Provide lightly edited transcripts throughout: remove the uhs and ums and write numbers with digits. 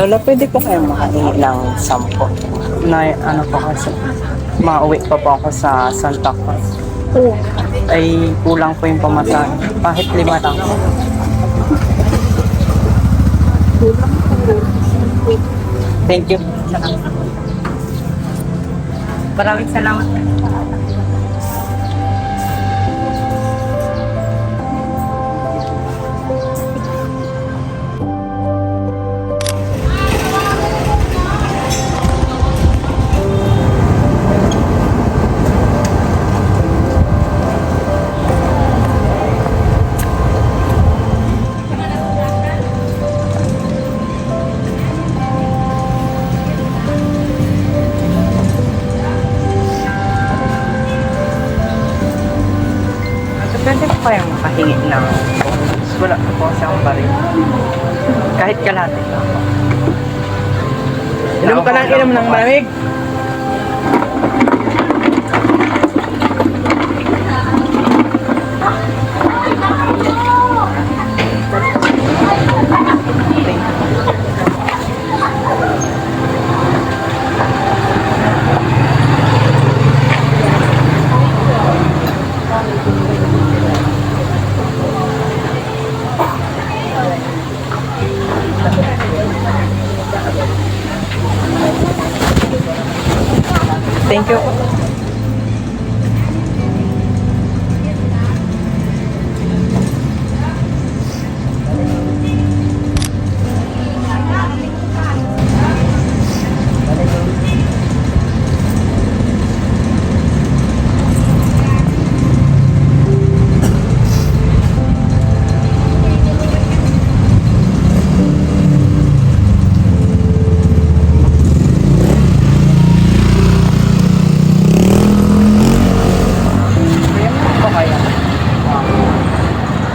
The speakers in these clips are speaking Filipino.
Lola, pwede po kayo makahingi ng 10 na ano po kasi mauwi pa po ako sa Santa Cruz. Oo. Ay kulang po yung pamasahe. Kahit 5 lang. Thank you. Maraming salamat. Pwede po kayong makahingi ng wala po po sa baril. Kahit kalahati lang po. Inom ka ng inom ng malamig. Thank you.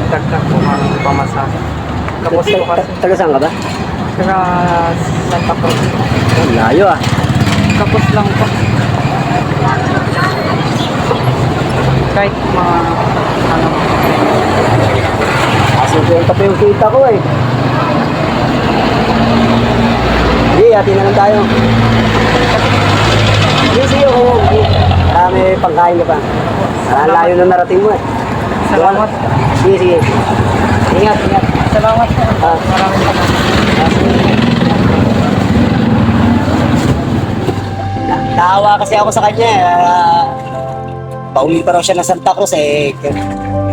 Dagdag po ang pamasahe. Tapos po kasi Taga saan ka ba? saka Santa Cruz. Oh, layo ah. Tapos lang po. Kahit mga ano. Kaso yung pa yung kita ko eh. Sige, hati na lang tayo. Sige, sige. May pangkain ka pa. Parang layo na narating mo eh. Salamat. Sige, sige. Ingat, ingat. Salamat po. Maraming salamat. Naawa kasi ako sa kanya eh. Pauwi pa raw siya ng Santa Cruz eh.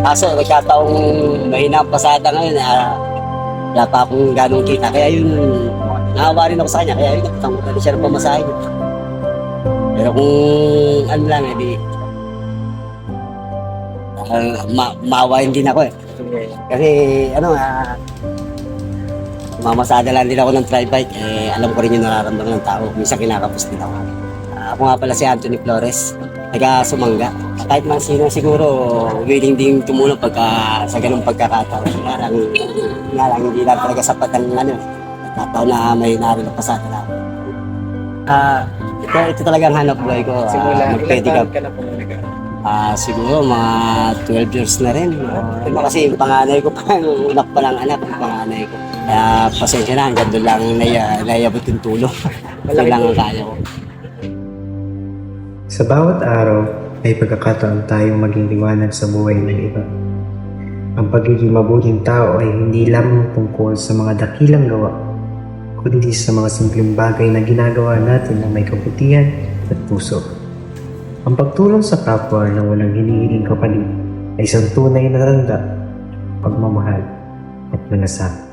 Kaso nagkataong mahina ang pasada ngayon. Wala pa akong ganong kita. Kaya yun, naawa rin ako sa kanya. Kaya yun, napunta siya ng pamasahe. Pero kung ano lang, edi maawain din ako eh. Kasi ano, mamasada lang din ako ng tri-bike. Alam ko rin yung nararamdaman ng tao. Minsan kinakapos din ako. Ako nga pala si Anthony Flores, taga-Sumanga. Kahit man sino siguro willing din tumulong pagka sa ganung pagkakataon. Nga lang hindi lang talaga sapat ang ano, tataw na may narin na pasada lang. Ito talagang hanap buhay ko. Mag-pedicab. Siguro mga 12 years na rin. Kasi yung panganay ko pa, yung unak pa lang anak, yung panganay ko. Kaya pasensya na, hanggang doon lang naiabot yung tulong. Ito lang ang kaya ko. Sa bawat araw, may pagkakataon tayong maging liwanag sa buhay ng iba. Ang pagiging mabuting tao ay hindi lamang tungkol sa mga dakilang gawa, kundi sa mga simpleng bagay na ginagawa natin na may kabutihan at puso. Ang pagtulong sa kapwa na walang hinihiling kapalit ay isang tunay na tanda, pagmamahal at malasakit.